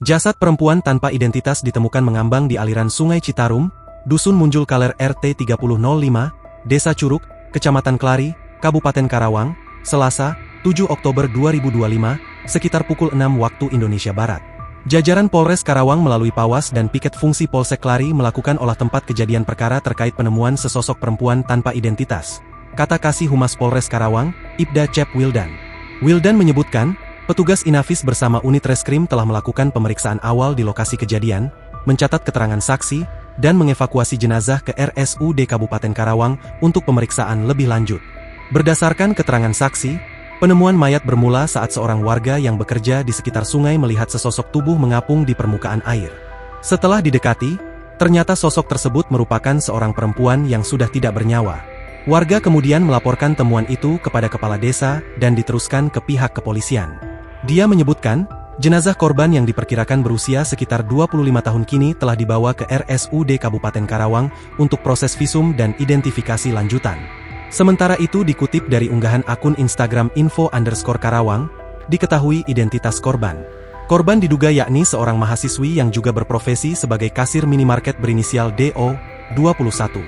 Jasad perempuan tanpa identitas ditemukan mengambang di aliran Sungai Citarum, Dusun Munjul Kaler RT 3005, Desa Curug, Kecamatan Klari, Kabupaten Karawang, Selasa, 7 Oktober 2025, sekitar pukul 6 waktu Indonesia Barat. Jajaran Polres Karawang melalui Pawas dan Piket Fungsi Polsek Klari melakukan olah tempat kejadian perkara terkait penemuan sesosok perempuan tanpa identitas, kata Kasih Humas Polres Karawang, Ibda Cep Wildan. Wildan menyebutkan, petugas Inafis bersama unit reskrim telah melakukan pemeriksaan awal di lokasi kejadian, mencatat keterangan saksi, dan mengevakuasi jenazah ke RSUD Kabupaten Karawang untuk pemeriksaan lebih lanjut. Berdasarkan keterangan saksi, penemuan mayat bermula saat seorang warga yang bekerja di sekitar sungai melihat sesosok tubuh mengapung di permukaan air. Setelah didekati, ternyata sosok tersebut merupakan seorang perempuan yang sudah tidak bernyawa. Warga kemudian melaporkan temuan itu kepada kepala desa dan diteruskan ke pihak kepolisian. Dia menyebutkan, jenazah korban yang diperkirakan berusia sekitar 25 tahun kini telah dibawa ke RSUD Kabupaten Karawang untuk proses visum dan identifikasi lanjutan. Sementara itu dikutip dari unggahan akun Instagram info_Karawang, diketahui identitas korban. Korban diduga yakni seorang mahasiswi yang juga berprofesi sebagai kasir minimarket berinisial DO, 21.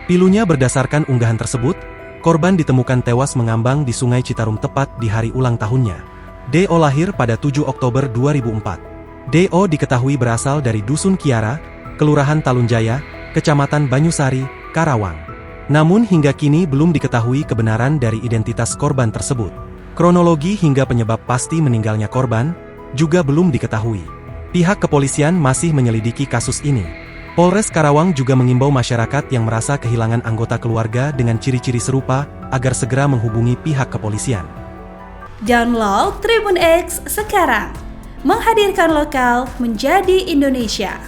Pilunya berdasarkan unggahan tersebut, korban ditemukan tewas mengambang di Sungai Citarum tepat di hari ulang tahunnya. DO lahir pada 7 Oktober 2004. DO diketahui berasal dari Dusun Kiara, Kelurahan Talunjaya, Kecamatan Banyusari, Karawang. Namun hingga kini belum diketahui kebenaran dari identitas korban tersebut. Kronologi hingga penyebab pasti meninggalnya korban juga belum diketahui. Pihak kepolisian masih menyelidiki kasus ini. Polres Karawang juga mengimbau masyarakat yang merasa kehilangan anggota keluarga dengan ciri-ciri serupa agar segera menghubungi pihak kepolisian. Download Tribun X sekarang, menghadirkan lokal menjadi Indonesia.